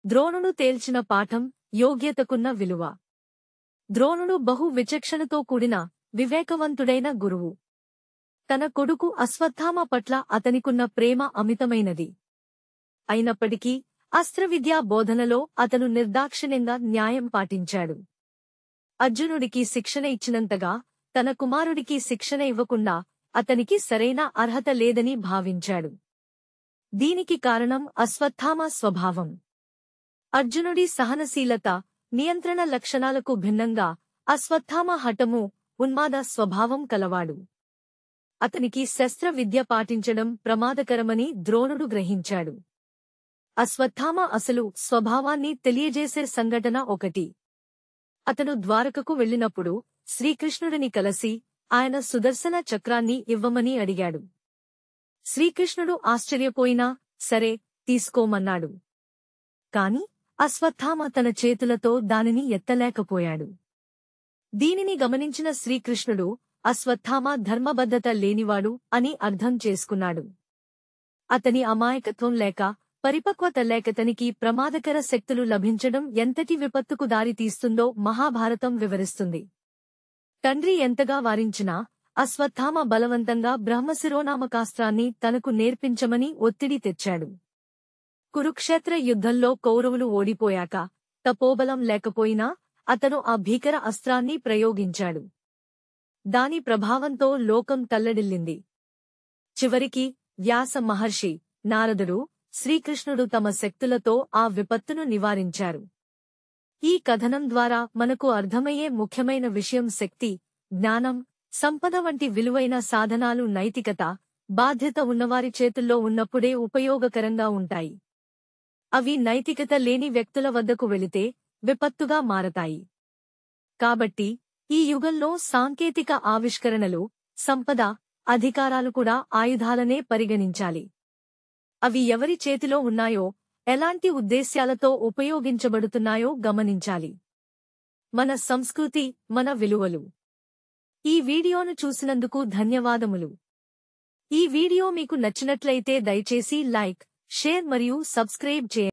ద్రోణుడు తేల్చిన పాఠం, యోగ్యతకున్న విలువ. ద్రోణుడు బహు విచక్షణతో కూడిన, వివేకవంతుడైన గురువు. తన కొడుకు అశ్వత్థామ పట్ల అతనికున్న ప్రేమ అమితమైనది. అయినప్పటికీ అస్త్రవిద్యా బోధనలో అతను నిర్దాక్షిణ్యంగా న్యాయం పాటించాడు. అర్జునుడికి శిక్షణ ఇచ్చినంతగా తన కుమారుడికి శిక్షణ ఇవ్వకుండా అతనికి సరైన అర్హత లేదని భావించాడు. దీనికి కారణం అశ్వత్థామ స్వభావం. అర్జునుడి సహనశీలత, నియంత్రణ లక్షణాలకు భిన్నంగా అశ్వత్థామ హఠము, ఉన్మాద స్వభావం కలవాడు. అతనికి శస్త్ర విద్య పాటించడం ప్రమాదకరమని ద్రోణుడు గ్రహించాడు. అశ్వత్థామ అసలు స్వభావాన్ని తెలియజేసే సంఘటన ఒకటి. అతను ద్వారకకు వెళ్ళినప్పుడు శ్రీకృష్ణుడిని కలసి ఆయన సుదర్శన చక్రాన్ని ఇవ్వమని అడిగాడు. శ్రీకృష్ణుడు ఆశ్చర్యపోయినా సరే తీసుకోమన్నాడు. కాని అశ్వత్థామ తన చేతులతో దానిని ఎత్తలేకపోయాడు. దీనిని గమనించిన శ్రీకృష్ణుడు అశ్వత్థామ ధర్మబద్ధత లేనివాడు అని అర్థం చేసుకున్నాడు. అతని అమాయకత్వం లేక, పరిపక్వత లేకతనికి ప్రమాదకర శక్తులు లభించడం ఎంతటి విపత్తుకు దారితీస్తుందో మహాభారతం వివరిస్తుంది. తండ్రి ఎంతగా వారించినా అశ్వత్థామ బలవంతంగా బ్రహ్మశిరోనామకాస్త్రాన్ని తనకు నేర్పించమని ఒత్తిడి తెచ్చాడు. కురుక్షేత్ర యుద్ధంలో కౌరవులు ఓడిపోయాక తపోబలం లేకపోయినా అతను ఆ భీకర అస్త్రాన్ని ప్రయోగించాడు. దాని ప్రభావంతో లోకం తల్లడిల్లింది. చివరికి వ్యాస మహర్షి, నారదుడు, శ్రీకృష్ణుడు తమ శక్తులతో ఆ విపత్తును నివారించారు. ఈ కథనం ద్వారా మనకు అర్థమయ్యే ముఖ్యమైన విషయం శక్తి, జ్ఞానం, సంపద వంటి విలువైన సాధనాలు నైతికత, బాధ్యత ఉన్నవారి చేతుల్లో ఉన్నప్పుడే ఉపయోగకరంగా ఉంటాయి. అవి నైతికత లేని వ్యక్తుల వద్దకు వెళితే విపత్తుగా మారతాయి. కాబట్టి ఈ యుగంలో సాంకేతిక ఆవిష్కరణలు, సంపద, అధికారాలు కూడా ఆయుధాలనే పరిగణించాలి. అవి ఎవరి చేతిలో ఉన్నాయో, ఎలాంటి ఉద్దేశ్యాలతో ఉపయోగించబడుతున్నాయో గమనించాలి. మన సంస్కృతి, మన విలువలు. ఈ వీడియోను చూసినందుకు ధన్యవాదములు. ఈ వీడియో మీకు నచ్చినట్లయితే దయచేసి లైక్, షేర్ మరియు సబ్స్క్రైబ్ చేయండి.